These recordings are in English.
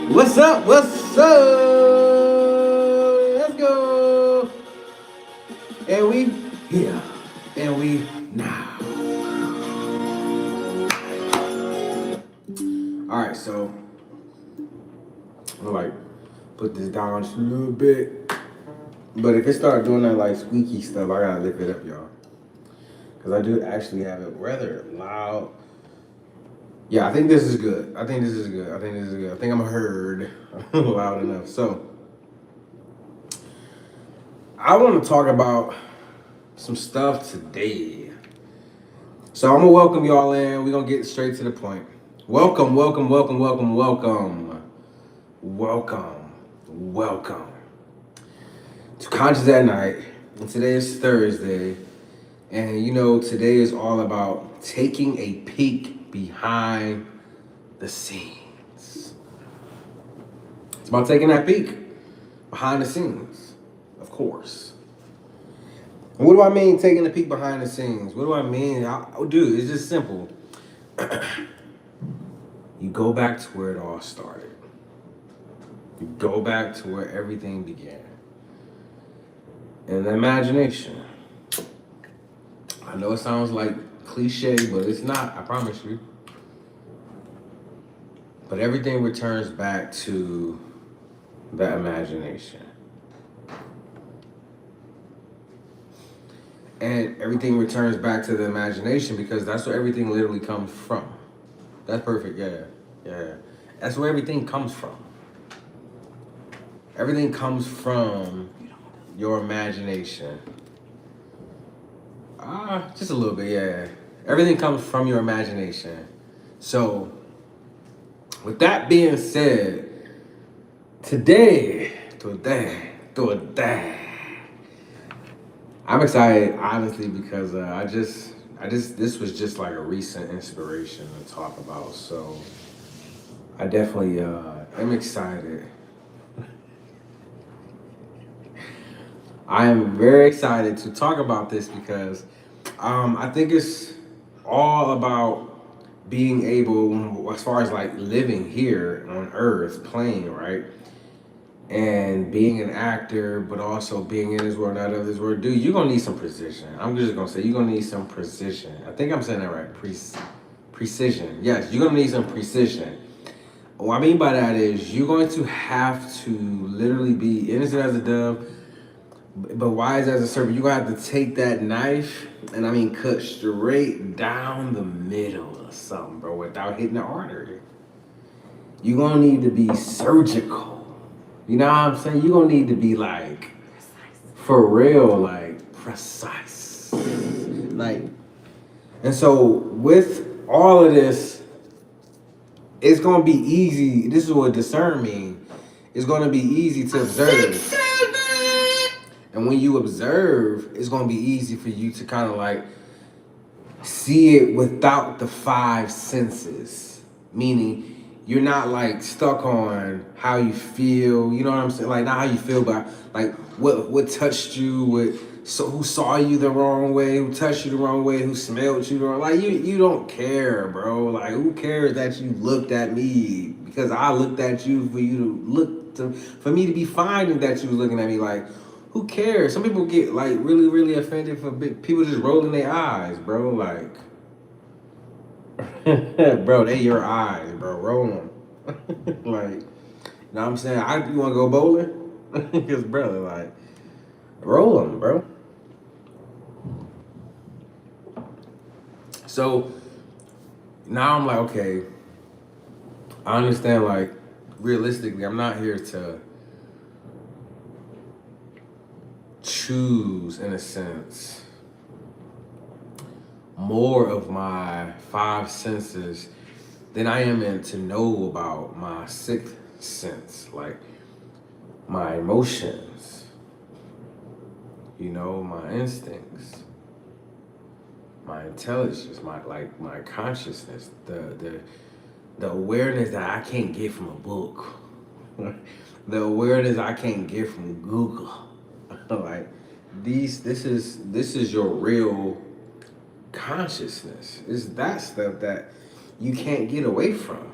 What's up? What's up? Let's go. And we here. And we now. Alright, so I'm gonna like put this down just a little bit. But if it start doing that like squeaky stuff, I gotta lift it up, y'all. Cause I do actually have it rather loud. Yeah, I think this is good. I think this is good. I think this is good. I think I'm heard loud enough. So I want to talk about some stuff today. So I'm gonna welcome y'all in. We're gonna get straight to the point. Welcome, welcome, welcome, welcome, welcome, welcome, welcome to Conscious at Night. And today is Thursday, and you know today is all about taking a peek behind the scenes. It's about taking that peek behind the scenes, of course. And what do I mean taking a peek behind the scenes? What do I mean? Dude, it's just simple. You go back to where it all started. You go back to where everything began. In the imagination. I know it sounds like cliche, but it's not, I promise you. But everything returns back to the imagination. And everything returns back to the imagination because that's where everything literally comes from. That's perfect, yeah. Yeah. That's where everything comes from. Everything comes from your imagination. Just a little bit, yeah. Everything comes from your imagination. So, with that being said, today, I'm excited, honestly, because this was just like a recent inspiration to talk about. So, I definitely am excited. I am very excited to talk about this because I think it's all about being able, as far as like living here on Earth, playing, right? And being an actor, but also being in this world, out of this world. Dude, you're gonna need some precision. I'm just gonna say you're gonna need some precision. I think I'm saying that right. Precision. Yes, you're gonna need some precision. What I mean by that is you're going to have to literally be innocent as a dove, but wise as a serpent. You're gonna have to take that knife and I mean cut straight down the middle of something, bro, without hitting the artery. You're gonna need to be surgical. You know what I'm saying? You're gonna need to be like for real, like precise. Like, and so with all of this, it's gonna be easy. This is what discern means. It's gonna be easy to observe. And when you observe, it's gonna be easy for you to kind of like see it without the five senses. Meaning you're not like stuck on how you feel, you know what I'm saying? Like not how you feel, but like what touched you, who saw you the wrong way, who touched you the wrong way, who smelled you the wrong. Like you don't care, bro. Like who cares that you looked at me? Because I looked at you for you to for me to be finding that you was looking at me. Like who cares? Some people get like really, really offended for people just rolling their eyes, bro. Like, bro, they your eyes, bro. Roll them. Like, you know what I'm saying? You want to go bowling? Because, brother, like, roll them, bro. So now I'm like, okay, I understand, like, realistically, I'm not here to choose, in a sense, more of my five senses than I am in to know about my sixth sense, like my emotions, you know, my instincts, my intelligence, my consciousness, the awareness that I can't get from a book, the awareness I can't get from Google. Like this is your real consciousness. It's that stuff that you can't get away from.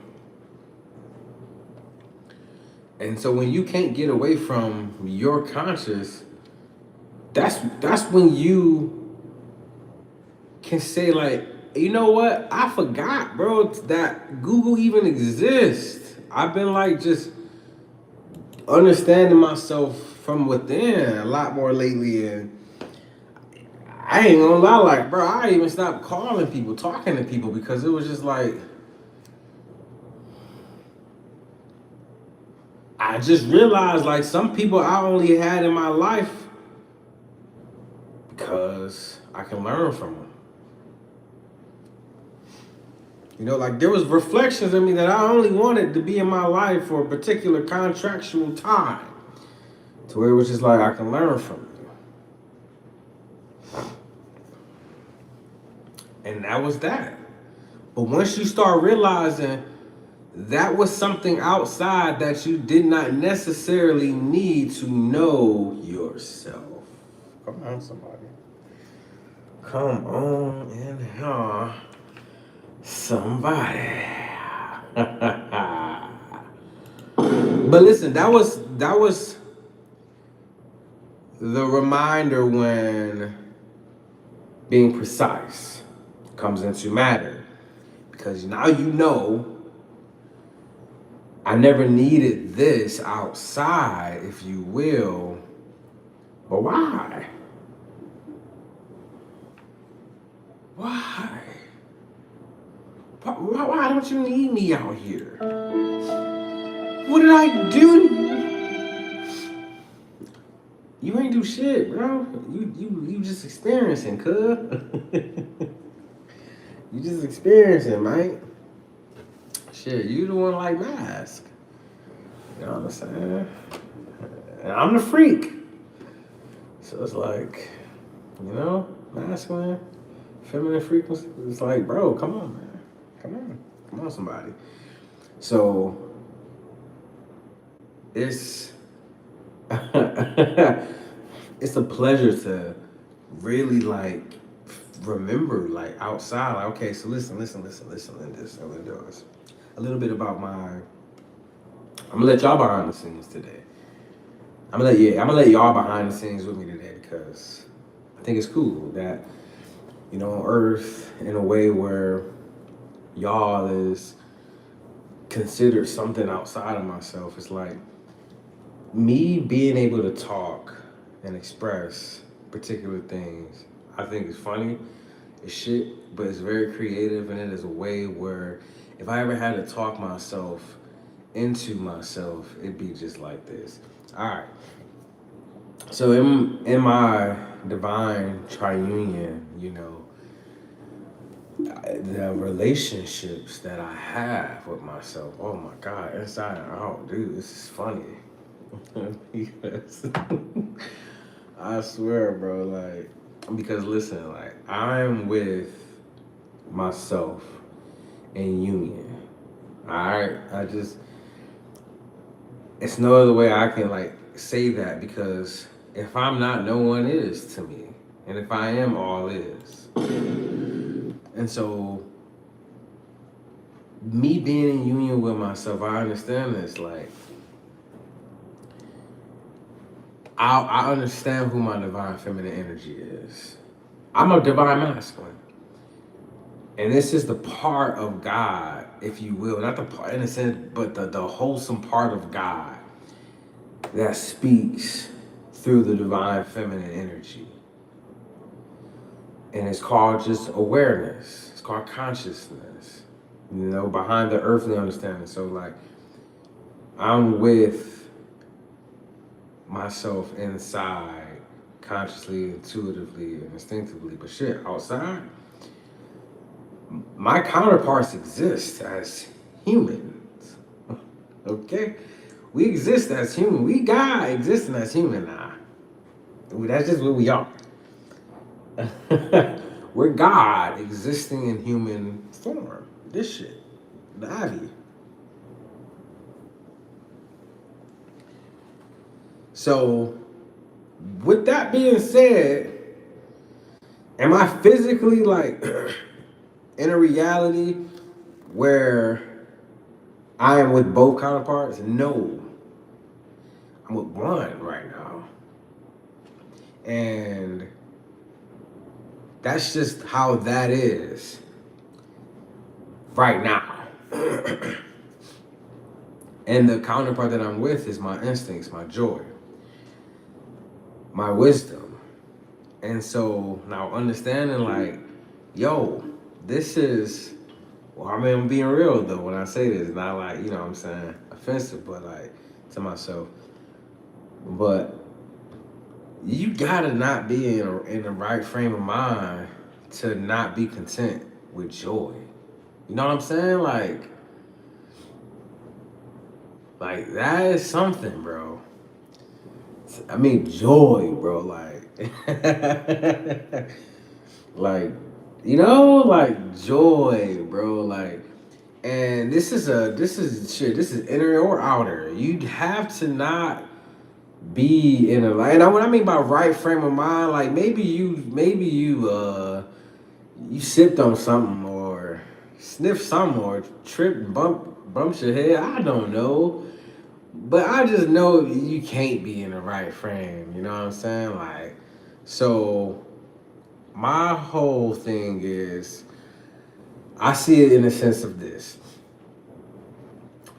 And so when you can't get away from your conscious, that's when you can say like, you know what? I forgot, bro, that Google even exists. I've been like just understanding myself from within a lot more lately, and I ain't gonna lie, like, bro, I even stopped calling people, talking to people because it was just like I just realized like some people I only had in my life because I can learn from them. You know, like there was reflections of me that I only wanted to be in my life for a particular contractual time, to where it was just like I can learn from you, and that was that. But once you start realizing that was something outside that you did not necessarily need to know yourself. Come on, somebody. Come on in here, somebody. But listen, that was the reminder when being precise comes into matter. Because now you know I never needed this outside, if you will. But why? Why? Why don't you need me out here? What did I do? You ain't do shit, bro. You just experiencing, cuz. You just experiencing, man. Shit, you the one like mask. You know what I'm saying? And I'm the freak. So it's like, you know, masculine, feminine frequency. It's like, bro, come on, man. Come on, somebody. So it's it's a pleasure to really like remember like outside, like, okay, so listen this. I'm gonna do this. A little bit about I'm gonna let y'all behind the scenes today. I'm gonna let y'all behind the scenes with me today because I think it's cool that, you know, on Earth in a way where y'all is considered something outside of myself. It's like me being able to talk and express particular things. I think it's funny, it's shit, but it's very creative, and it is a way where if I ever had to talk myself into myself, it'd be just like this. All right. So in my divine triunion, you know, the relationships that I have with myself, oh my God, inside and out, dude, this is funny. Because I swear, bro, like, because listen, like, I'm with myself in union. Alright? It's no other way I can, like, say that, because if I'm not, no one is to me. And if I am, all is. And so, me being in union with myself, I understand this, like, I understand who my divine feminine energy is. I'm a divine masculine. And this is the part of God, if you will, not the part in a sense, but the wholesome part of God that speaks through the divine feminine energy. And it's called just awareness. It's called consciousness, you know, behind the earthly understanding. So like, I'm with myself inside, consciously, intuitively, and instinctively. But shit, outside, my counterparts exist as humans. Okay? We exist as human. We God existing as human now. That's just what we are. We're God existing in human form. This shit. The Ivy. So, with that being said, am I physically like in a reality where I am with both counterparts? No. I'm with one right now. And that's just how that is right now. And the counterpart that I'm with is my instincts, my joy, my wisdom. And so now understanding, like, yo, this is, well, I mean, I'm being real though when I say this, not like, you know what I'm saying, offensive, but like to myself. But you gotta not be in the right frame of mind to not be content with joy. You know what I'm saying? Like that is something, bro. I mean, joy, bro. Like, like, like joy, bro. Like, and this is shit. This is inner or outer. You have to not be in a like. And what I mean by right frame of mind, like maybe you sipped on something or sniffed something or tripped, bumps your head. I don't know. But I just know you can't be in the right frame. You know what I'm saying? Like, so my whole thing is, I see it in the sense of this.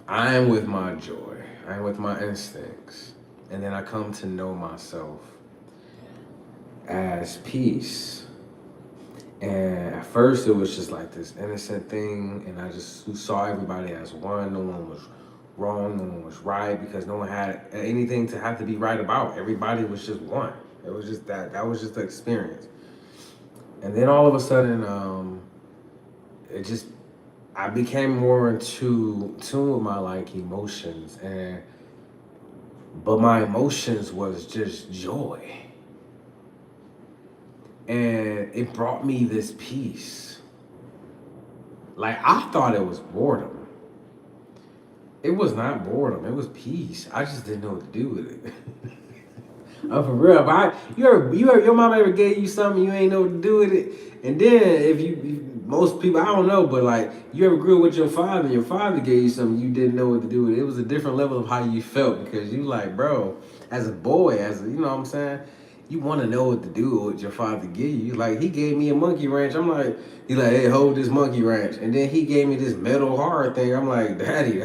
I am with my joy. I am with my instincts. And then I come to know myself as peace. And at first it was just like this innocent thing, and I just saw everybody as one. No one was wrong, no one was right, because no one had anything to have to be right about. Everybody was just one. It was just that was just the experience. And then all of a sudden, it just I became more in tune with my like emotions, and but my emotions was just joy. And it brought me this peace. Like I thought it was boredom. It was not boredom. It was peace. I just didn't know what to do with it. Oh, for real. If you ever, your mom ever gave you something you ain't know what to do with it, and then most people, I don't know, but like you ever grew up with your father, and your father gave you something you didn't know what to do with it. It was a different level of how you felt because you like, bro, as a boy, you know what I'm saying. You want to know what to do with what your father give you. Like he gave me a monkey wrench. I'm like, he like, hey, hold this monkey wrench, and then he gave me this metal hard thing. I'm like, Daddy,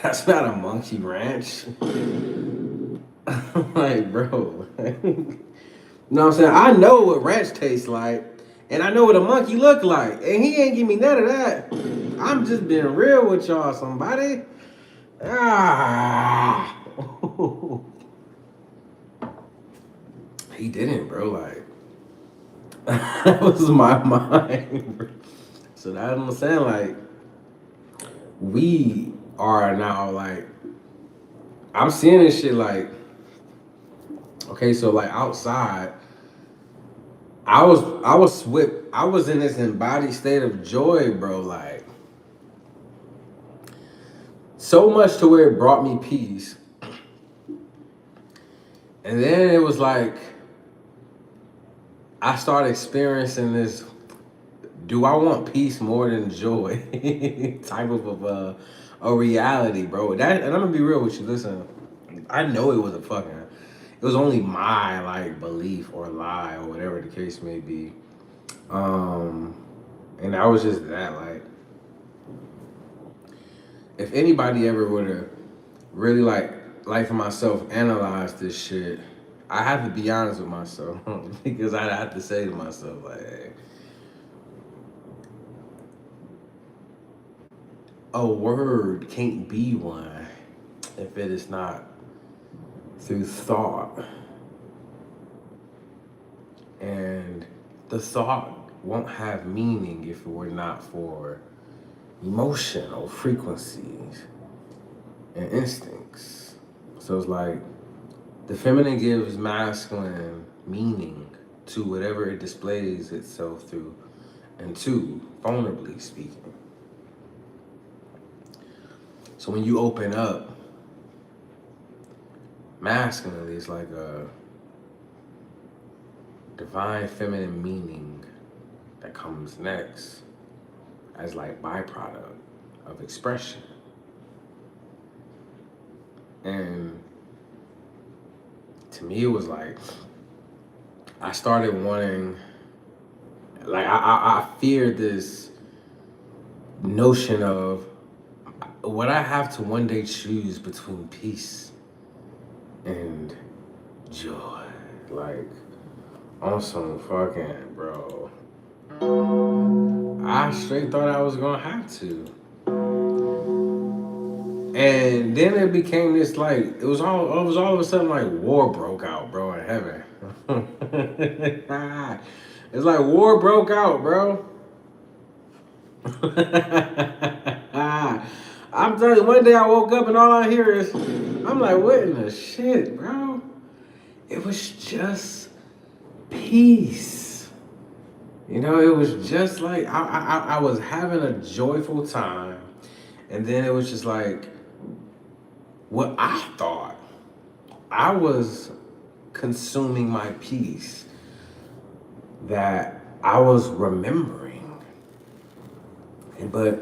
that's not a monkey wrench. Like, bro. You know what I'm saying? I know what ranch tastes like, and I know what a monkey look like, and he ain't give me none of that. I'm just being real with y'all, somebody. Ah. He didn't, bro. Like, that was my mind. So that's what I'm saying. Like, we are now, like, I'm seeing this shit, like, okay, so, like, outside, I was in this embodied state of joy, bro. Like so much to where it brought me peace. And then it was like I started experiencing this. Do I want peace more than joy? Type of a reality, bro. That, and I'm gonna be real with you. Listen, I know it was a fucking. It was only my like belief or lie or whatever the case may be. Um, and I was just that like. If anybody ever would have really like for myself analyze this shit, I have to be honest with myself because I have to say to myself like, hey, a word can't be one if it is not through thought, and the thought won't have meaning if it were not for emotional frequencies and instincts. So it's like the feminine gives masculine meaning to whatever it displays itself through, and two, vulnerably speaking. So when you open up masculinely, it's like a divine feminine meaning that comes next as like byproduct of expression. And to me, it was like I started wanting, like, I feared this notion of would I have to one day choose between peace and joy? Like, on some fucking, bro. I straight thought I was gonna have to. And then it became this like it was all of a sudden like war broke out, bro, in heaven. It's like war broke out, bro. I'm telling you, one day I woke up and all I hear is, I'm like, what in the shit, bro? It was just peace. You know, it was just like I was having a joyful time, and then it was just like what I thought I was consuming my peace that I was remembering, and but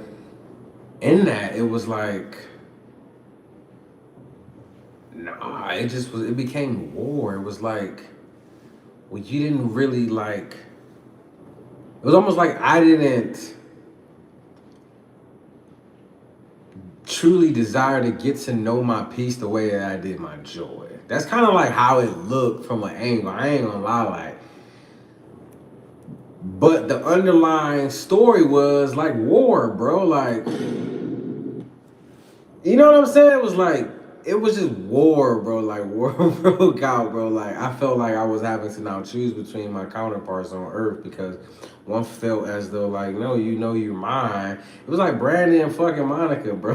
in that it was like nah, it just was. It became war. It was like well, you didn't really like. It was almost like I didn't truly desire to get to know my peace the way that I did my joy. That's kind of like how it looked from an angle. I ain't gonna lie, like, but the underlying story was like war, bro. Like, you know what I'm saying? It was like it was just war, bro. Like war broke out, bro. Like I felt like I was having to now choose between my counterparts on Earth because one felt as though like no, you know you're mine. It was like Brandy and fucking Monica, bro.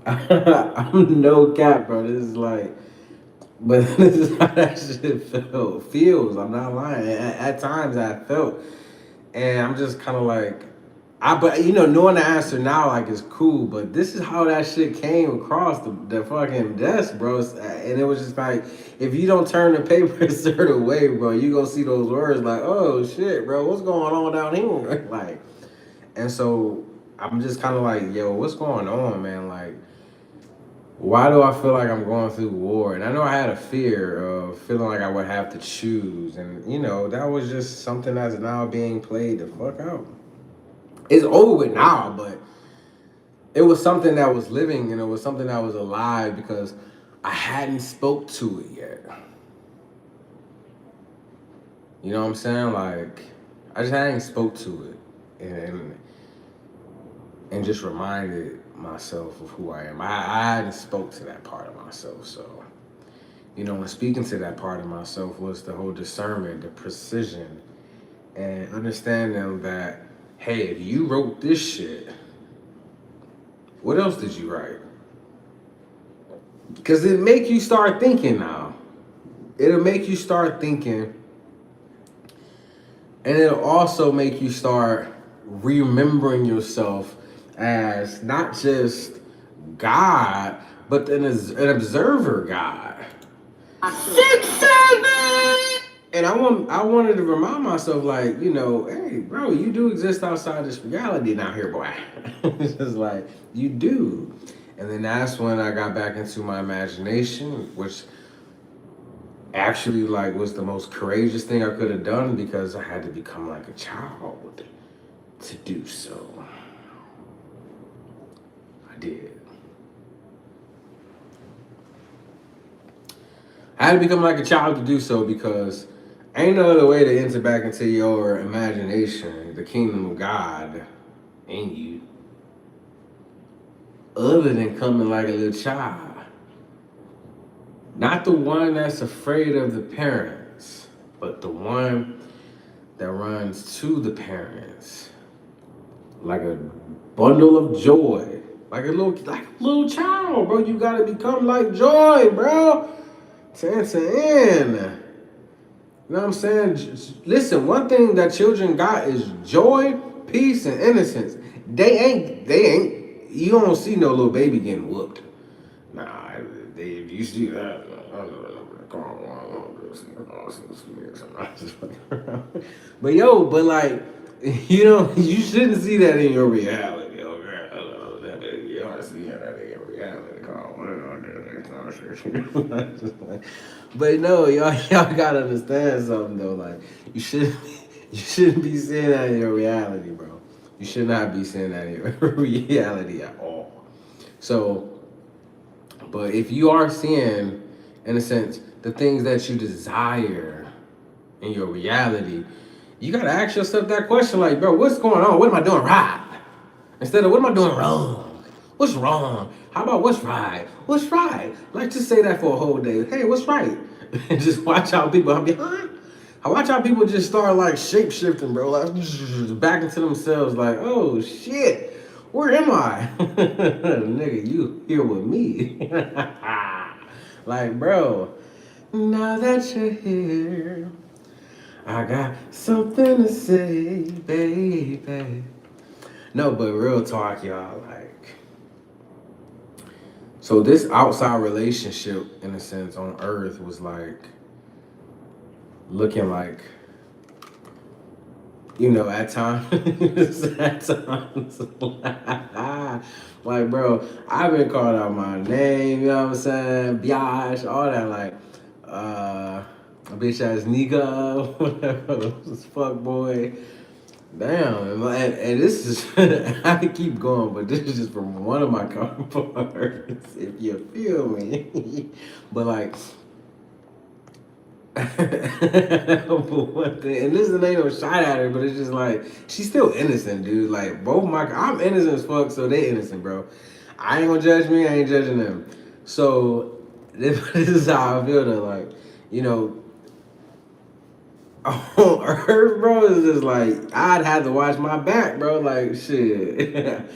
I'm no cap, bro. This is like, but this is how that shit feels. I'm not lying. At times I felt, and I'm just kind of like, but you know, knowing the answer now, like, is cool. But this is how that shit came across the fucking desk, bro. And it was just like, if you don't turn the paper a certain way, bro, you gonna see those words like, oh shit, bro, what's going on down here? Like, and so I'm just kind of like, yo, what's going on, man? Like, why do I feel like I'm going through war? And I know I had a fear of feeling like I would have to choose, and you know, that was just something that's now being played the fuck out. It's over with now, but it was something that was living and it was something that was alive because I hadn't spoke to it yet. You know what I'm saying? Like I just hadn't spoke to it and just reminded myself of who I am. I hadn't spoke to that part of myself. So, you know, when speaking to that part of myself was the whole discernment, the precision, and understanding that, hey, if you wrote this shit, what else did you write? Because it make you start thinking now. It'll make you start thinking, and it'll also make you start remembering yourself as not just God, but an observer God. 6-7. And I wanted to remind myself, like, you know, hey, bro, you do exist outside this reality now, here, boy. It's just like you do. And then that's when I got back into my imagination, which actually like was the most courageous thing I could have done because I had to become like a child to do so. I did. I had to become like a child to do so because ain't no other way to enter back into your imagination, the kingdom of God in you, other than coming like a little child. Not the one that's afraid of the parents, but the one that runs to the parents like a bundle of joy, like a little child, bro. You gotta become like joy, bro, to enter in. You know what I'm saying? Listen, one thing that children got is joy, peace, and innocence. They ain't. You don't see no little baby getting whooped. Nah, if you see that, but yo, but like, you know, you shouldn't see that in your reality. You don't see that in your reality. But no, y'all gotta understand something though. Like you should you shouldn't be seeing that in your reality, bro. You should not be seeing that in your reality at all. So, but if you are seeing, in a sense, the things that you desire in your reality, you gotta ask yourself that question, like, bro, what's going on? What am I doing right? Instead of what am I doing wrong? What's wrong? How about what's right? What's right? Like just say that for a whole day. Hey, what's right? And just watch how people I'll be, huh? I watch how people just start like shape shifting, bro. Like back into themselves, like, oh shit, where am I? Nigga, you here with me. Like, bro, now that you're here, I got something to say, baby. No, but real talk, y'all. Like, so this outside relationship, in a sense, on Earth was like looking like, at times, at times, like, bro, I've been called out my name. You know what I'm saying? Biash, all that, like, a bitch ass nigga, whatever, fuck boy. Damn, and this is, I can keep going, but this is just from one of my counterparts, if you feel me. But like, but one thing, and this ain't no shot at her, but it's just like, she's still innocent, dude. Like, I'm innocent as fuck, so they innocent, bro. I ain't gonna judge me, I ain't judging them. So, this is how I feel though, like, you know, on Earth, bro, is just like I'd have to watch my back, bro. Like shit,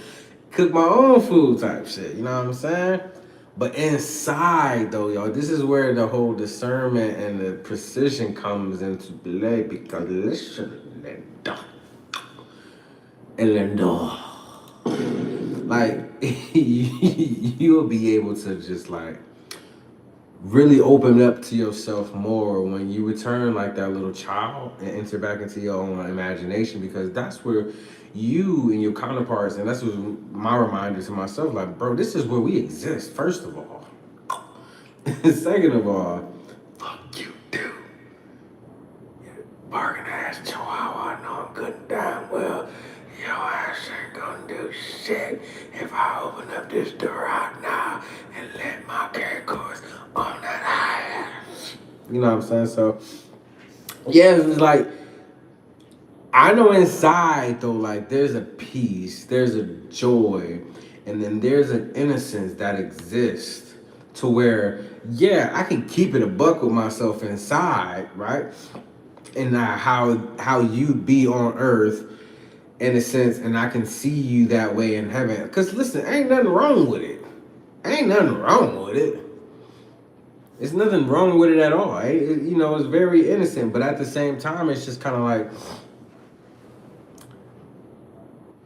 cook my own food type shit. You know what I'm saying? But inside, though, y'all, this is where the whole discernment and the precision comes into play. Because listen, Linda, like you'll be able to just like really open up to yourself more when you return like that little child and enter back into your own imagination, because that's where you and your counterparts, and that's what my reminder to myself, like, bro, this is where we exist, first of all. Second of all, fuck you too. Bargain ass chihuahua, I know I'm good and damn well your ass ain't gonna do shit if I open up this door right now and let my characters on that ass. You know what I'm saying? So, yeah, it's like, I know inside though, like, there's a peace, there's a joy, and then there's an innocence that exists to where, yeah, I can keep it a buck with myself inside, right? And how you'd be on earth in a sense, and I can see you that way in heaven. Because listen, ain't nothing wrong with it. Ain't nothing wrong with it. There's nothing wrong with it at all. It's very innocent, but at the same time, it's just kind of like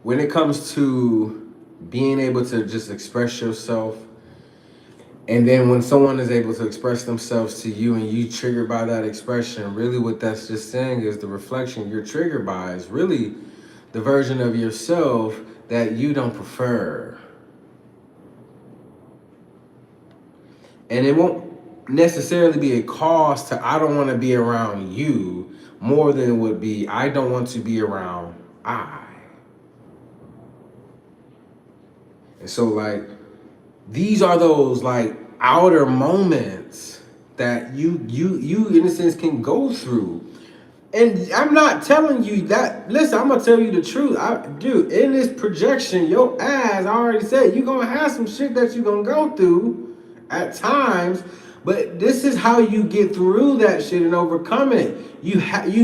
when it comes to being able to just express yourself, and then when someone is able to express themselves to you and you triggered by that expression, really what that's just saying is the reflection you're triggered by is really the version of yourself that you don't prefer. And it won't necessarily be a cause to I don't want to be around you more than it would be I don't want to be around I. And so like these are those like outer moments that you in a sense can go through. And I'm not telling you that. Listen, I'm gonna tell you the truth. Dude, in this projection, your ass, I already said, you're gonna have some shit that you're gonna go through at times. But this is how you get through that shit and overcome it. You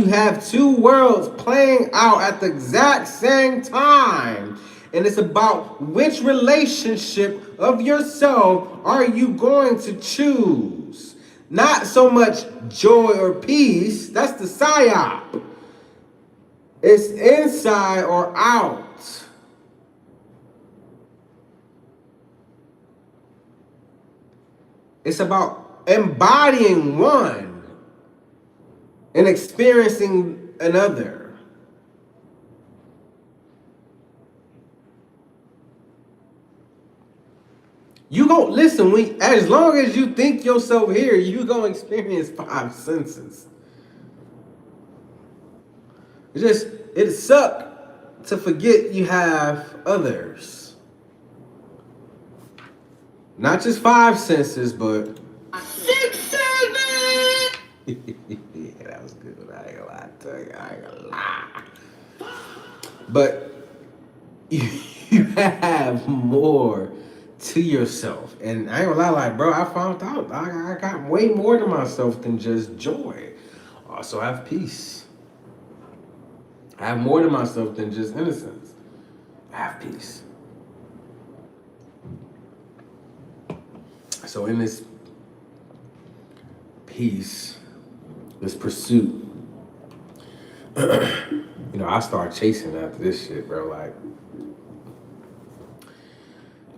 have two worlds playing out at the exact same time. And it's about which relationship of yourself are you going to choose. Not so much joy or peace. That's the psyop. It's inside or out. It's about embodying one and experiencing another. You gon' listen when as long as you think yourself here, you gonna experience five senses. It just it suck to forget you have others. Not just five senses, but 6, 7. Yeah, that was good. I ain't gonna lie to you. I ain't gonna lie. But you have more to yourself. And I ain't gonna lie, like, bro, I found out I got way more to myself than just joy. Also, I have peace. I have more to myself than just innocence. I have peace. So, in this peace, this pursuit, I start chasing after this shit, bro. Like,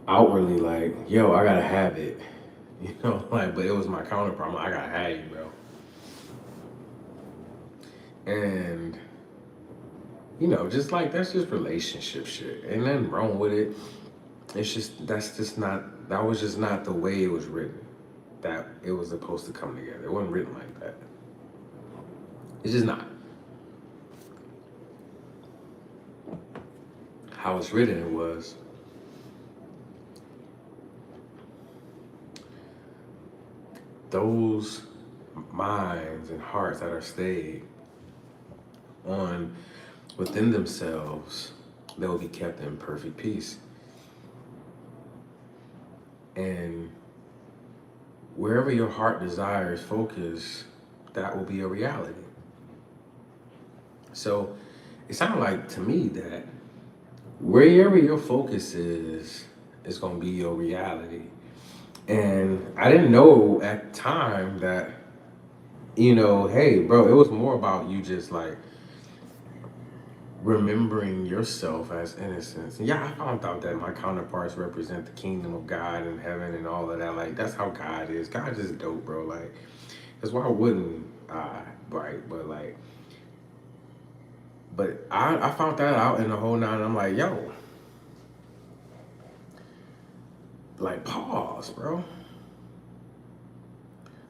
outwardly, like, yo, I gotta have it. Like, but it was my counterpart. I gotta have you, bro. And, just like, that's just relationship shit. Ain't nothing wrong with it. It's just, that was just not the way it was written. That it was supposed to come together. It wasn't written like that. It's just not. How it's written, it was, those minds and hearts that are stayed on within themselves, they will be kept in perfect peace. And wherever your heart desires focus, that will be a reality. So it sounded like to me that wherever your focus is going to be your reality. And I didn't know at the time that, hey, bro, it was more about you just like remembering yourself as innocence. And yeah, I found out that my counterparts represent the kingdom of God and heaven and all of that. Like, that's how God is. God is dope, bro. Like, because why wouldn't I, right? But I found that out in the whole nine. I'm like, yo, like, pause, bro.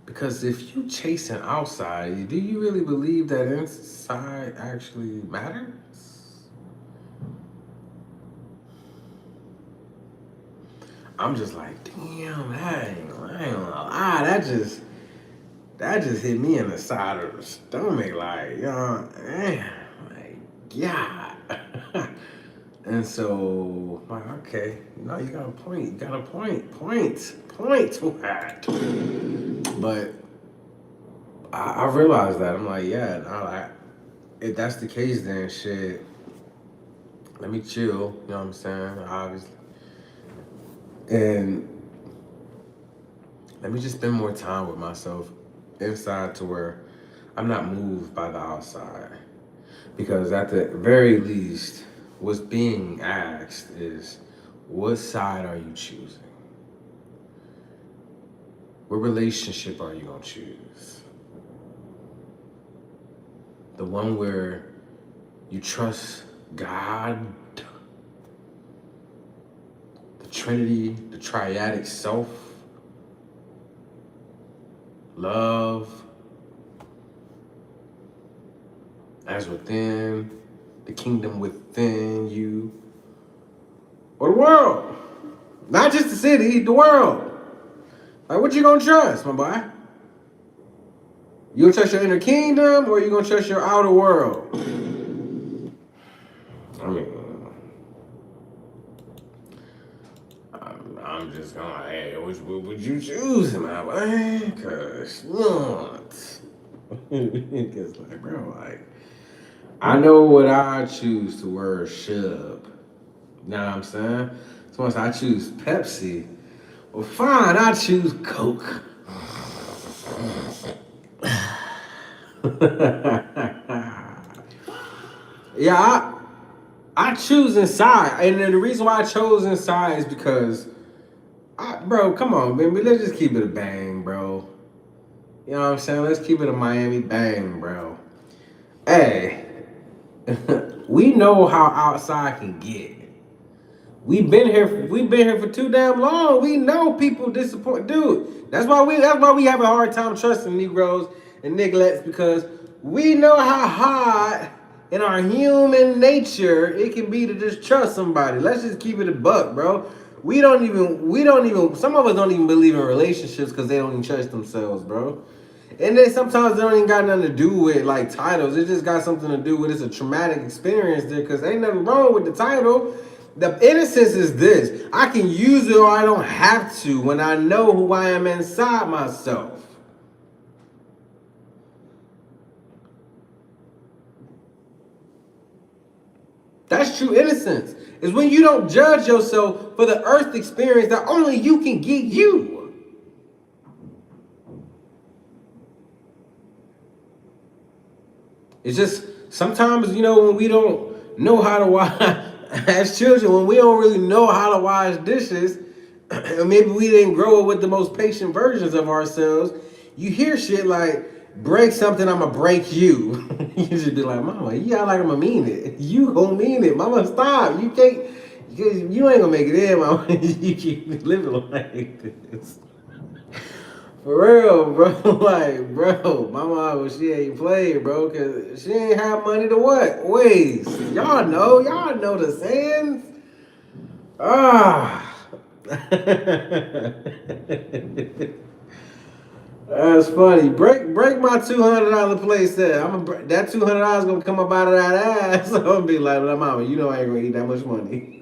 Because if you chasing outside, do you really believe that inside actually matters? I'm just like, damn, I ain't gonna lie. That just hit me in the side of the stomach, like, like, yeah. And so, like, okay, no, you got a point, point to that. But I realized that I'm like, yeah, no, if that's the case, then shit, let me chill. You know what I'm saying? Obviously, and let me just spend more time with myself inside to where I'm not moved by the outside. Because at the very least, what's being asked is, what side are you choosing? What relationship are you gonna choose? The one where you trust God, the Trinity, the triadic self, love, as within, the kingdom within you, or the world. Not just the city, the world. Like, what you gonna trust, my boy? You gonna trust your inner kingdom, or you gonna trust your outer world? I mean, I'm just gonna, hey, which would you choose, my boy? Cause what? Because, like, bro, like, I know what I choose to worship. You know what I'm saying? So once I choose Pepsi, well, fine, I choose Coke. Yeah, I choose inside, and then the reason why I chose inside is because, bro, come on, baby, let's just keep it a bang, bro. You know what I'm saying? Let's keep it a Miami bang, bro. Hey, we know how outside can get. We've been here for too damn long. We know people disappoint, dude. That's why we have a hard time trusting Negroes and Niglettes, because we know how hard in our human nature it can be to just trust somebody. Let's just keep it a buck, bro. We don't even some of us don't even believe in relationships because they don't even trust themselves, bro. And then sometimes they don't even got nothing to do with like titles. It just got something to do with it's a traumatic experience there, because ain't nothing wrong with the title. The innocence is this: I can use it or I don't have to when I know who I am inside myself. That's true innocence. Is when you don't judge yourself for the earth experience that only you can get you. It's just sometimes, when we don't know how to wash, as children, when we don't really know how to wash dishes, and maybe we didn't grow up with the most patient versions of ourselves, you hear shit like, break something, I'ma break you. You just be like, mama, you act like I'ma mean it. You gonna mean it. Mama, stop. You can't, you ain't gonna make it in, mama. You keep living like this. For real, bro. Like, bro, my mom, well, she ain't played, bro, because she ain't have money to what? Waste. Y'all know the sayings. Ah. That's funny. Break my $200 place there. That $200 gonna come up out of that ass. I'm gonna be like, mama, you know I ain't gonna eat that much money.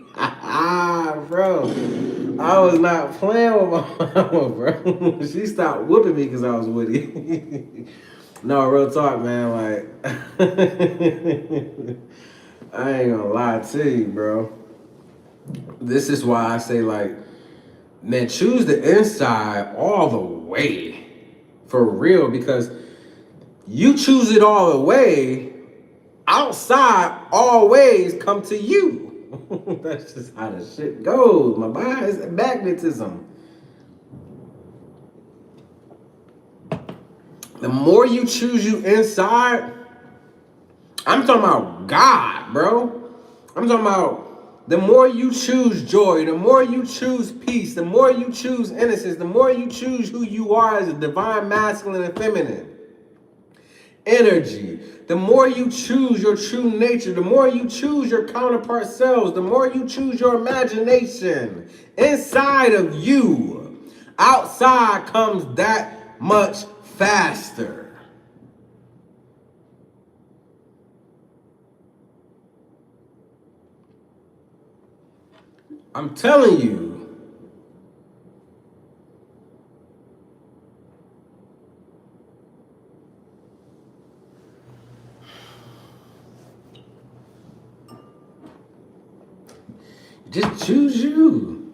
Bro. I was not playing with my mama, bro. She stopped whooping me because I was witty. No, real talk, man. Like, I ain't gonna lie to you, bro. This is why I say, like, man, choose the inside all the way. For real, because you choose it all the way, outside always come to you. That's just how the shit goes. My body is magnetism. The more you choose you inside, I'm talking about God, bro. I'm talking about the more you choose joy, the more you choose peace, the more you choose innocence, the more you choose who you are as a divine masculine and feminine energy, the more you choose your true nature, the more you choose your counterpart selves, the more you choose your imagination inside of you, outside comes that much faster. I'm telling you. Just choose you.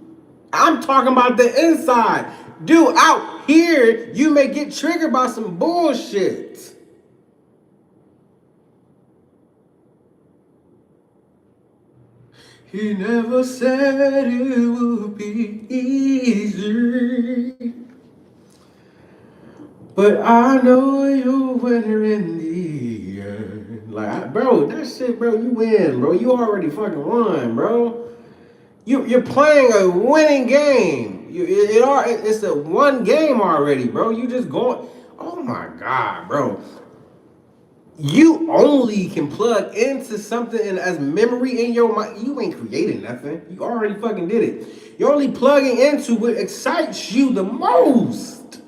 I'm talking about the inside. Dude, out here, you may get triggered by some bullshit. He never said it would be easy. But I know you're a winner in the end. Like, bro, that shit, bro, you win, bro. You already fucking won, bro. You're playing a winning game. It's a one game already, bro. You just going. Oh my god, bro. You only can plug into something as memory in your mind. You ain't creating nothing. You already fucking did it. You're only plugging into what excites you the most.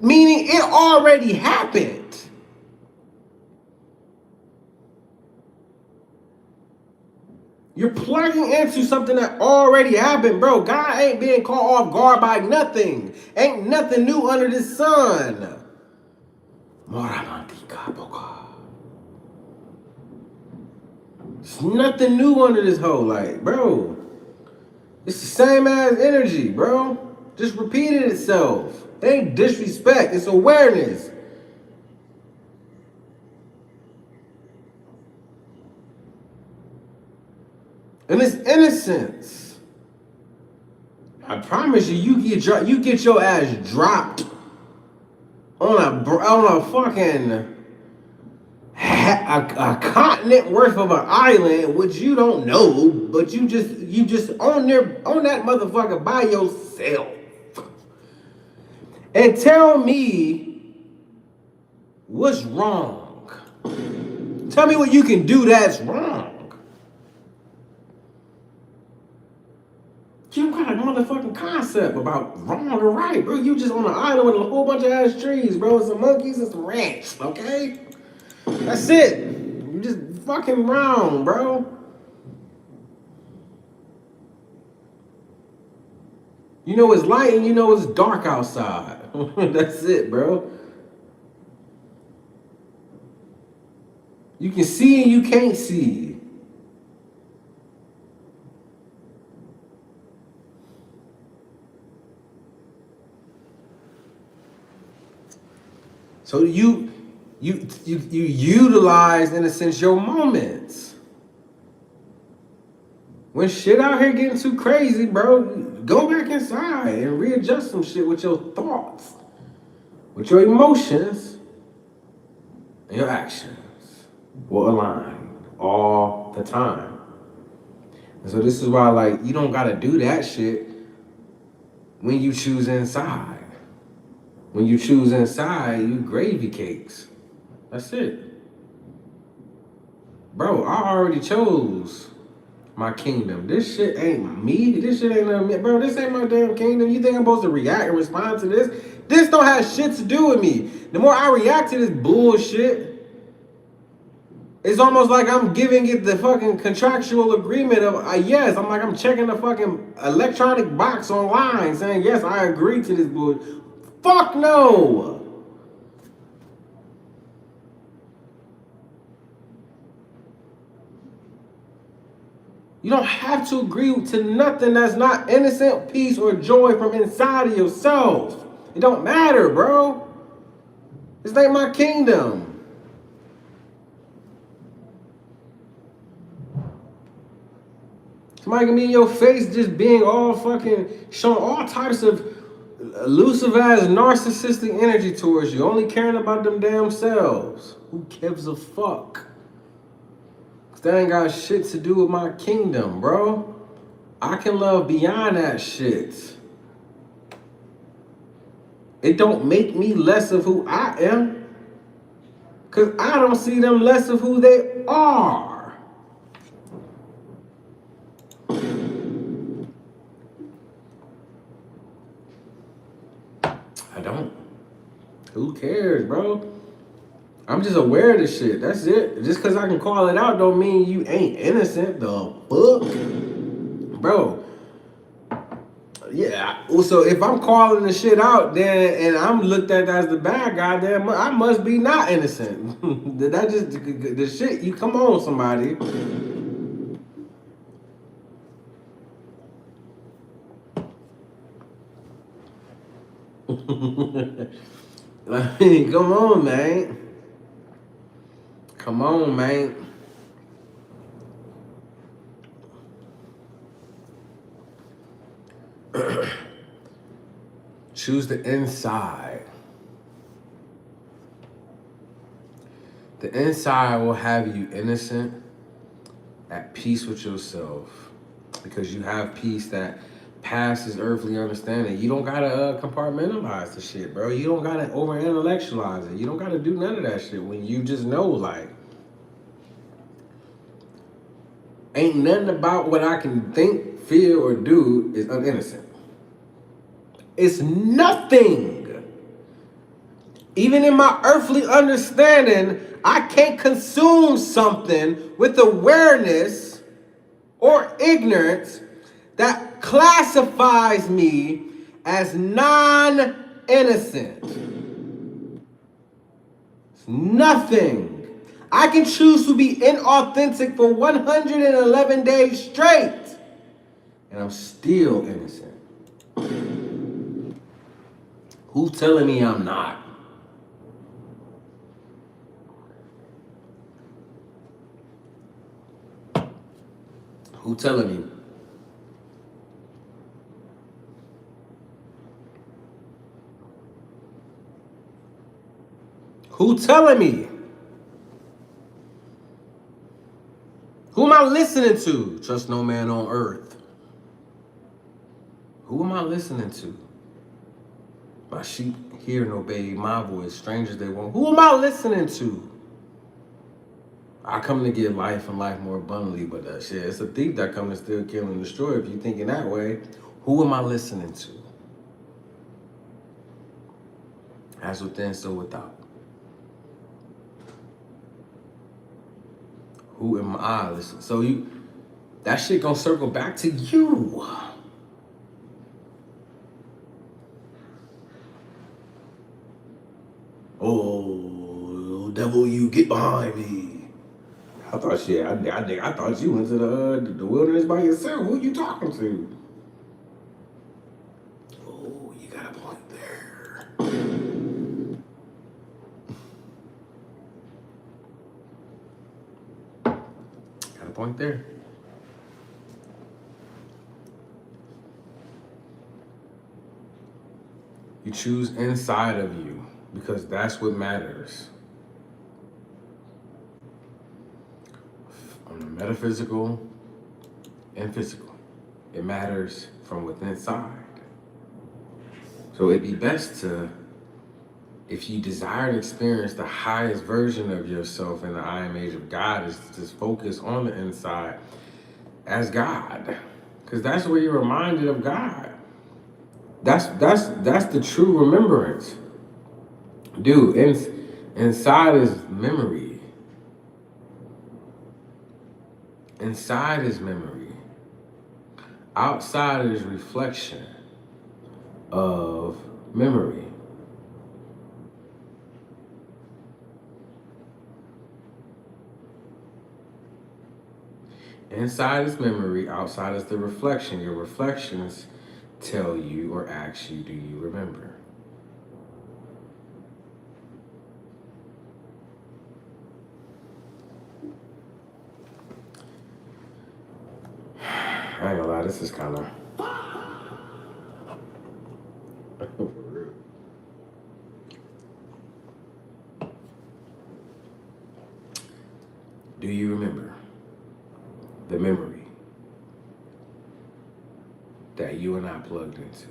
Meaning it already happened. You're plugging into something that already happened, bro. God ain't being caught off guard by nothing. Ain't nothing new under the sun. It's nothing new under this hole, like, bro. It's the same as energy, bro. Just repeated itself. It ain't disrespect, it's awareness. And it's innocence. I promise you, you get your ass dropped on a fucking a continent worth of an island, which you don't know, but you just on that motherfucker by yourself. And tell me what's wrong. Tell me what you can do that's wrong. You don't got a motherfucking concept about wrong or right, bro. You just on an island with a whole bunch of ass trees, bro, and some monkeys and some rats, okay? That's it. You just fucking wrong, bro. You know it's light and you know it's dark outside. That's it, bro. You can see and you can't see. So you utilize, in a sense, your moments. When shit out here getting too crazy, bro, go back inside and readjust some shit with your thoughts, with your emotions, and your actions will align all the time. And so this is why, like, you don't gotta do that shit when you choose inside. When you choose inside, you gravy cakes. That's it. Bro, I already chose my kingdom. This shit ain't me. This shit ain't me. Bro, this ain't my damn kingdom. You think I'm supposed to react and respond to this? This don't have shit to do with me. The more I react to this bullshit, it's almost like I'm giving it the fucking contractual agreement of yes. I'm like, I'm checking the fucking electronic box online saying, yes, I agree to this bullshit. Fuck no. You don't have to agree to nothing that's not innocent peace or joy from inside of yourself. It don't matter, bro. This ain't my kingdom. Somebody can be in your face just being all fucking, showing all types of elusive ass narcissistic energy towards you, only caring about them damn selves. Who gives a fuck? That ain't got shit to do with my kingdom, bro. I can love beyond that shit. It don't make me less of who I am. Cause I don't see them less of who they are. I don't. Who cares, bro? I'm just aware of this shit. That's it. Just because I can call it out don't mean you ain't innocent. The fuck? Bro. Yeah. So if I'm calling the shit out then and I'm looked at as the bad guy, then I must be not innocent. That just the shit. You come on, somebody. I mean, come on, man. Come on, man. Choose the inside. The inside will have you innocent, at peace with yourself, because you have peace that passes earthly understanding. You don't gotta compartmentalize the shit, bro. You don't gotta over intellectualize it. You don't gotta do none of that shit when you just know, like, ain't nothing about what I can think, feel, or do is uninnocent. It's nothing. Even in my earthly understanding, I can't consume something with awareness or ignorance that classifies me as non-innocent. It's nothing. I can choose to be inauthentic for 111 days straight, and I'm still innocent. Who's telling me I'm not? Who telling me? Who telling me? I listening to? Trust no man on earth. Who am I listening to? My sheep hear and obey my voice. Strangers they won't. Who am I listening to? I come to give life and life more abundantly, but shit, it's a thief that comes to steal, kill, and destroy. If you thinking that way, who am I listening to? As within, so without. Who am I listening? So that shit gonna circle back to you. Oh, devil, you get behind me. I thought shit. I thought you went to the wilderness by yourself. Who you talking to? Oh, you got a point there. Got a point there. You choose inside of you because that's what matters. On the metaphysical and physical, it matters from within inside. So it'd be best to, if you desire to experience the highest version of yourself in the I am age of God, is to just focus on the inside as God. Because that's where you're reminded of God. That's the true remembrance. Dude, inside is memory. Inside is memory. Outside is reflection of memory. Inside is memory, outside is the reflection. Your reflections tell you or ask you, do you remember? I ain't gonna lie, this is kind of... Do you remember the memory that you and I plugged into?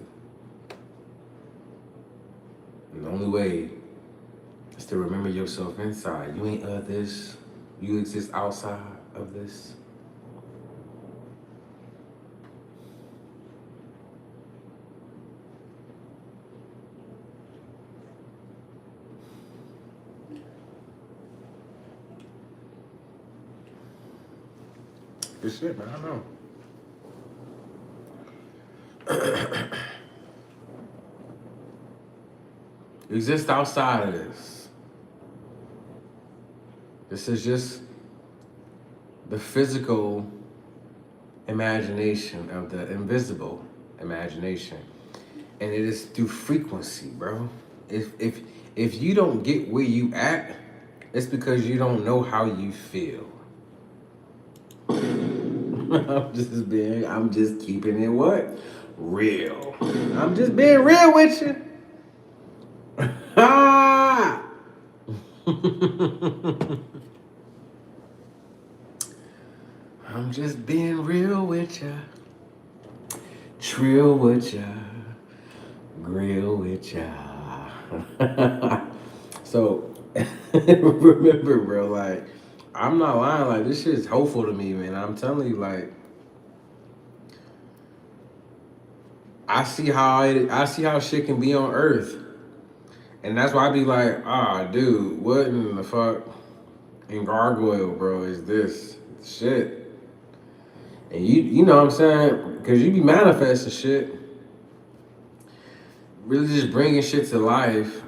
And the only way is to remember yourself inside. You ain't of this. You exist outside of this. Good shit, man. I know. You exist outside of this. This is just the physical imagination of the invisible imagination. And it is through frequency, bro. If you don't get where you at, it's because you don't know how you feel. I'm just keeping it what? Real. I'm just being real with you. I'm just being real with ya. Trill with ya. Grill with ya. So, remember, bro, like, I'm not lying. Like, this shit is hopeful to me, man. I'm telling you, like, I see how shit can be on Earth, and that's why I be like, dude, what in the fuck in Gargoyle, bro, is this shit? And you know what I'm saying? Because you be manifesting shit, really just bringing shit to life.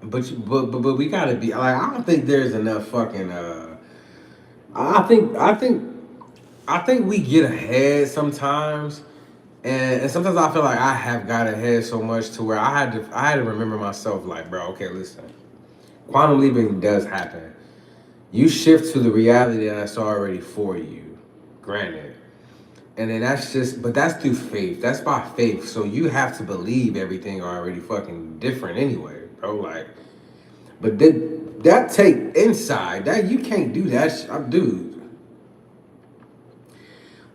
But we gotta be like, I don't think there's enough fucking. I think we get ahead sometimes, and sometimes I feel like I have got ahead so much to where I had to remember myself, like, bro, okay, listen, quantum leaping does happen. You shift to the reality that's already for you, granted. And then but that's through faith. That's by faith. So you have to believe everything already fucking different anyway, bro. Like, but that take inside, that you can't do that, dude.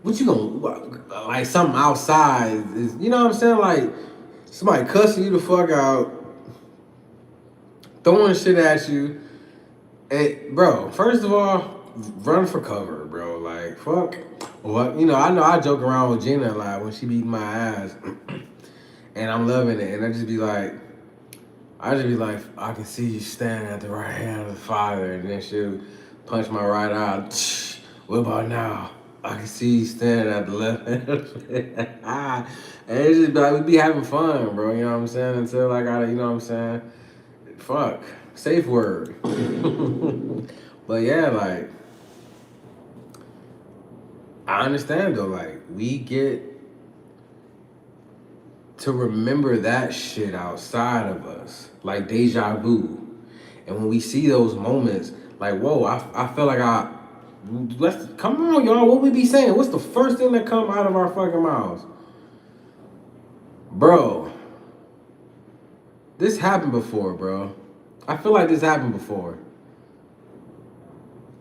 what you gonna, like something outside is, you know what I'm saying? Like somebody cussing you the fuck out, throwing shit at you. Hey, bro, first of all, run for cover, bro. Like, fuck. What? You know I joke around with Gina a lot when she beat my ass, and I'm loving it. And I just be like, I can see you standing at the right hand of the Father, and then she'll punch my right eye. What about now? I can see you standing at the left hand. And it's just like we be having fun, bro. You know what I'm saying? Until I gotta, you know what I'm saying? Fuck. Safe word. But yeah, like I understand though, like we get to remember that shit outside of us, like deja vu. And when we see those moments, like, whoa, I feel like let's, come on, y'all, what we be saying? What's the first thing that come out of our fucking mouths? Bro, this happened before, bro. I feel like this happened before.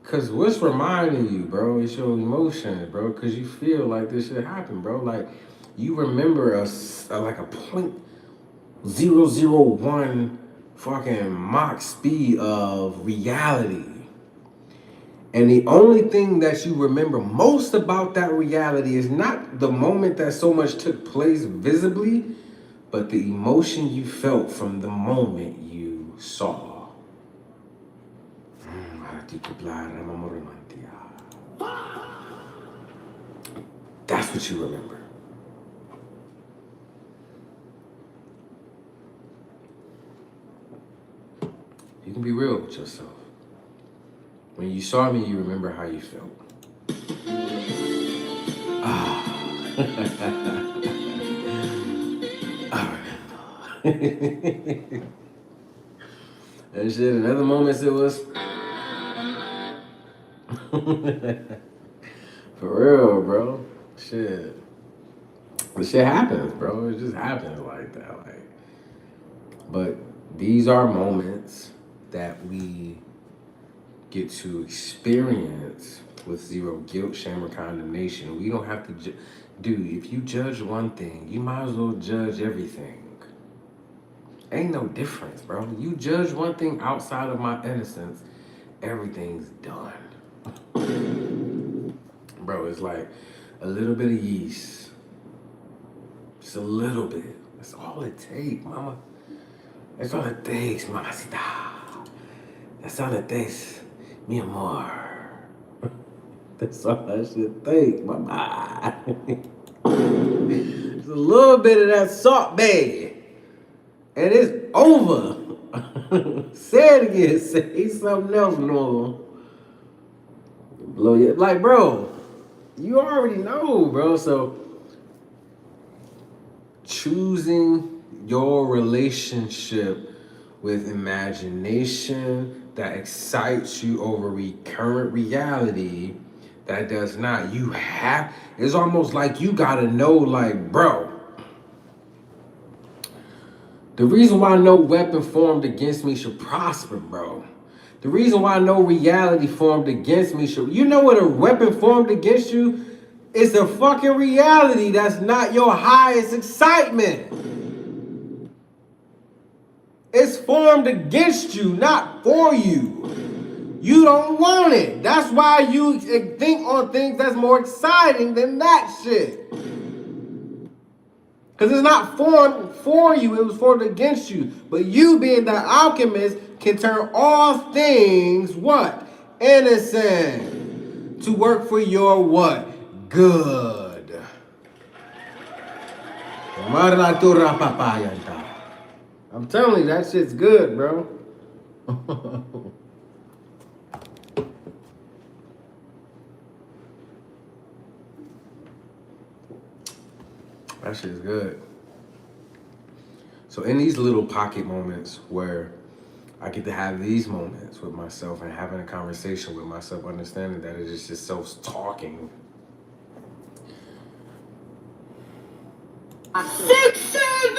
Cause what's reminding you, bro, is your emotions, bro. Cause you feel like this shit happened, bro. Like you remember like a 0.001 fucking Mach speed of reality. And the only thing that you remember most about that reality is not the moment that so much took place visibly, but the emotion you felt from the moment you saw. That's what you remember. You can be real with yourself. When you saw me, you remember how you felt. I remember. And shit, in other moments it was for real, bro. Shit. The shit happens, bro. It just happens like that. Like, but these are moments that we get to experience with zero guilt, shame, or condemnation. We don't have to dude, if you judge one thing, you might as well judge everything. Ain't no difference, bro. You judge one thing outside of my innocence, everything's done. Bro, it's like a little bit of yeast. Just a little bit. That's all it takes, mama. That's all it takes, mamacita. That's all it takes, mi amor. That's all that shit takes, mama. Just a little bit of that salt, baby. And it's over. Say it again. Say something else, normal. Blow you. Like, bro, you already know, bro. So, choosing your relationship with imagination that excites you over current reality that does not. It's almost like you gotta know, like, bro, the reason why no weapon formed against me should prosper, bro. The reason why no reality formed against me should... You know what a weapon formed against you? It's a fucking reality that's not your highest excitement. It's formed against you, not for you. You don't want it. That's why you think on things that's more exciting than that shit. Because it's not formed for you, it was formed against you. But you, being the alchemist, can turn all things, what? Innocent. To work for your what? Good. I'm telling you, that shit's good, bro. That shit's good. So in these little pocket moments where I get to have these moments with myself and having a conversation with myself, understanding that it is just self-talking. 6, 7!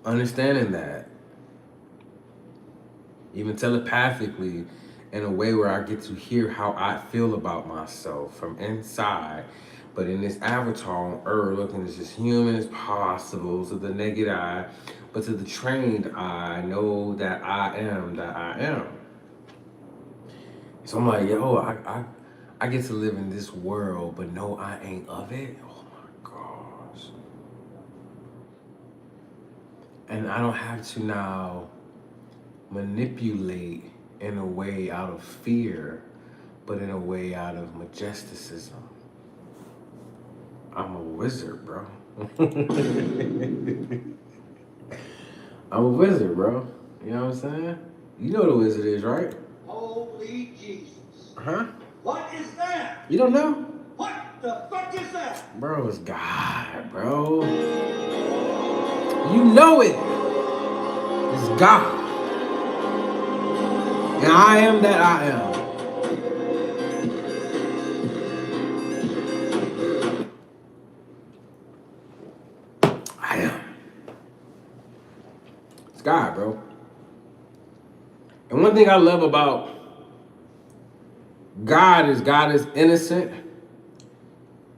Understanding that, even telepathically, in a way where I get to hear how I feel about myself from inside. But in this avatar on Earth, looking as just human as possible to the naked eye, but to the trained eye, I know that I am that I am. So I'm like, yo, I get to live in this world, but no, I ain't of it. Oh my gosh. And I don't have to now manipulate in a way out of fear, but in a way out of majesticism. I'm a wizard, bro. I'm a wizard, bro. You know what I'm saying? You know what a wizard is, right? Holy Jesus. Huh? What is that? You don't know? What the fuck is that? Bro, it's God, bro. You know it. It's God. And I am that I am. I am. It's God, bro. And one thing I love about God is innocent,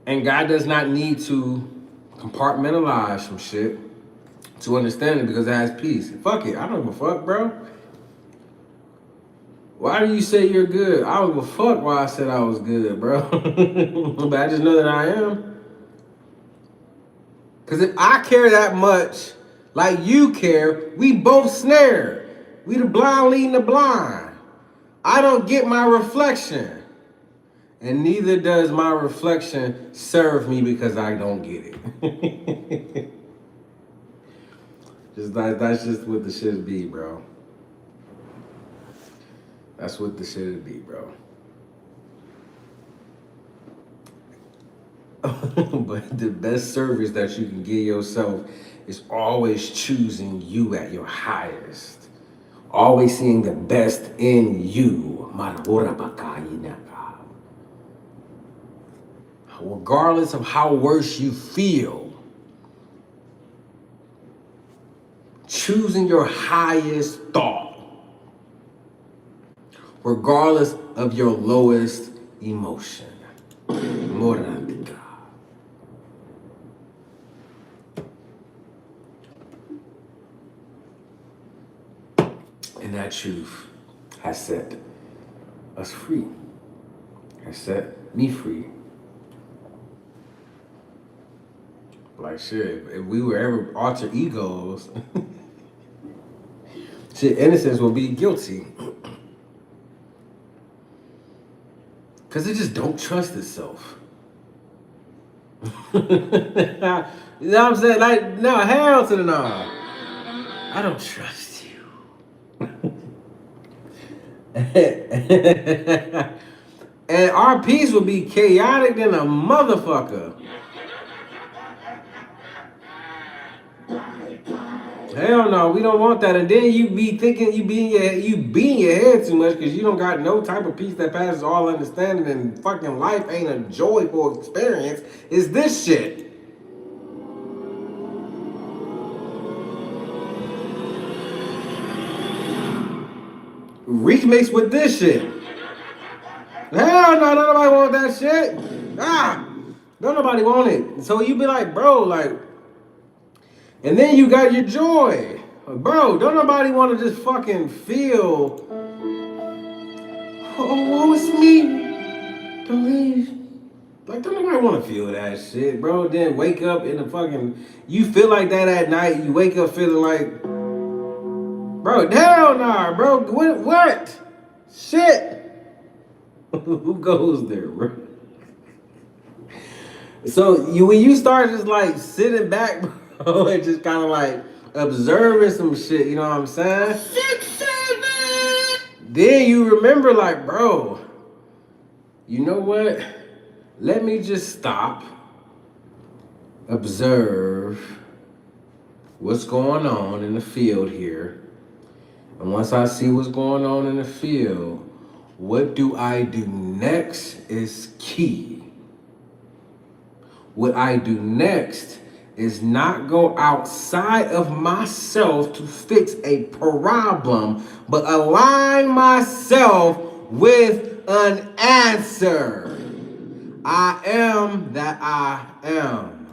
and God does not need to compartmentalize some shit to understand it because it has peace. Fuck it. I don't give a fuck, bro. Why do you say you're good? I don't give a fuck why I said I was good, bro. But I just know that I am. Because if I care that much, like you care, we both snared. We the blind leading the blind. I don't get my reflection. And neither does my reflection serve me because I don't get it. That's just what the shit be, bro. That's what the shit be, bro. But the best service that you can give yourself is always choosing you at your highest. Always seeing the best in you. Regardless of how worse you feel. Choosing your highest thought. Regardless of your lowest emotion. Morantica. And that truth has set us free. Has set me free. Like shit, if we were ever alter egos, shit, innocence will be guilty. Cause it just don't trust itself. You know what I'm saying? Like, no, hell to the no. I don't trust you. And our peace will be chaotic than a motherfucker. Hell no, we don't want that. And then you be thinking you be in your head too much because you don't got no type of peace that passes all understanding, and fucking life ain't a joyful experience. It's this shit. Remix with this shit. Hell no, don't nobody want that shit. Don't nobody want it. So you be like, bro, like, and then you got your joy. Bro, don't nobody want to just fucking feel, oh, it's me. Believe. Like, don't nobody want to feel that shit, bro. Then wake up in the fucking, you feel like that at night. You wake up feeling like, bro, hell nah, bro. What? Shit. Who goes there, bro? So when you start just like sitting back, bro, and just kind of like observing some shit, you know what I'm saying? 6, 7. Then you remember, like, bro, you know what? Let me just stop, observe what's going on in the field here. And once I see what's going on in the field, what do I do next is key. What I do next is not go outside of myself to fix a problem, but align myself with an answer. I am that I am.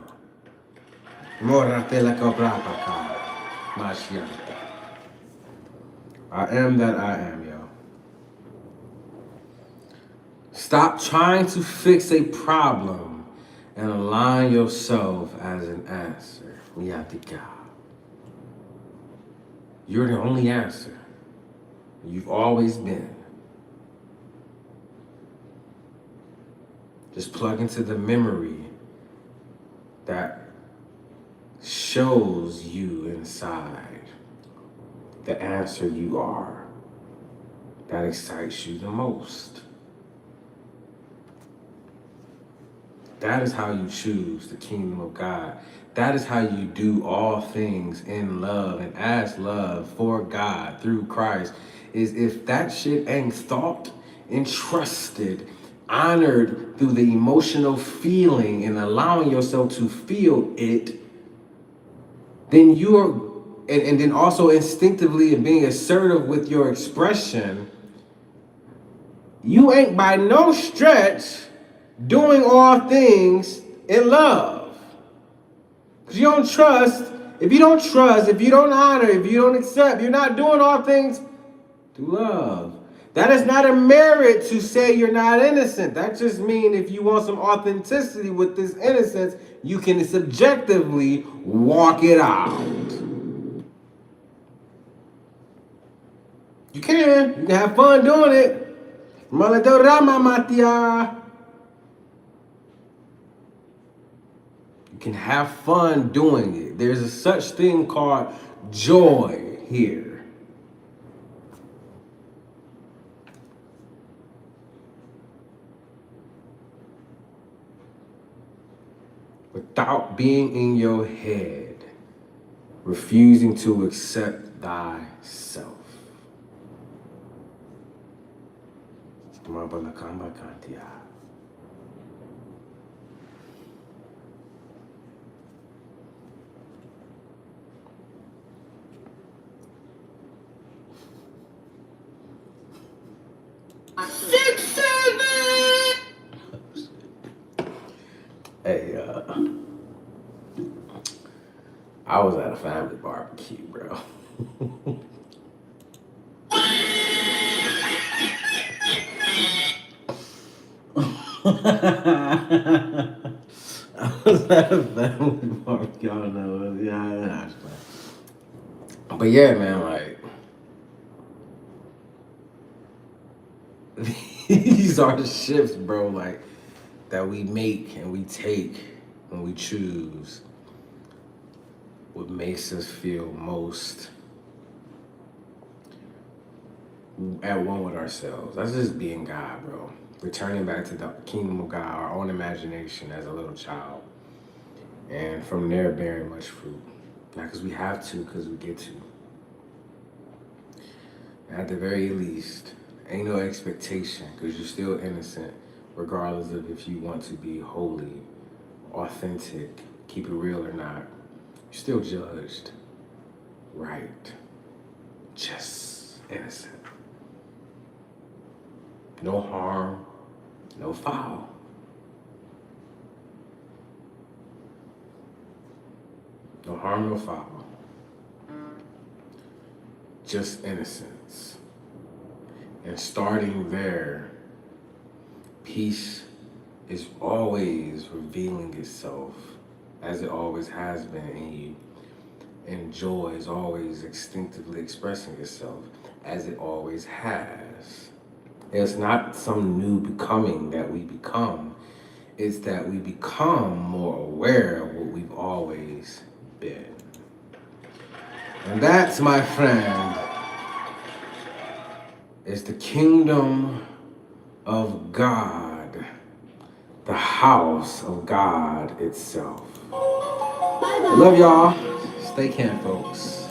I am that I am, yo. Stop trying to fix a problem and align yourself as an answer. You're the only answer. You've always been. Just plug into the memory that shows you inside the answer you are that excites you the most. That is how you choose the kingdom of God. That is how you do all things in love and as love for God through Christ. Is if that shit ain't thought, entrusted, honored through the emotional feeling and allowing yourself to feel it, then you're, and then also instinctively and being assertive with your expression, you ain't by no stretch doing all things in love. Because you don't trust, if you don't honor, if you don't accept, you're not doing all things through love. That is not a merit to say you're not innocent. That just means if you want some authenticity with this innocence, you can subjectively walk it out. You can have fun doing it. You can have fun doing it. There's a such thing called joy here. Without being in your head, refusing to accept thyself. Hey, I was at a family barbecue, bro. I was at a family barbecue. I don't know. Yeah, but yeah, man, like these are the shifts, bro. Like that we make and we take when we choose what makes us feel most at one with ourselves. That's just being God, bro. Returning back to the kingdom of God, our own imagination as a little child. And from there, bearing much fruit. Not because we have to, because we get to. And at the very least, ain't no expectation, because you're still innocent, regardless of if you want to be holy, authentic, keep it real or not. You're still judged. Right. Just innocent. No harm, no foul. No harm, no foul. Just innocence. And starting there, peace is always revealing itself as it always has been in you. And joy is always instinctively expressing itself as it always has. It's not some new becoming that we become. It's that we become more aware of what we've always been. And that's, my friend, is the kingdom of God, the house of God itself. I love y'all. Stay camp, folks.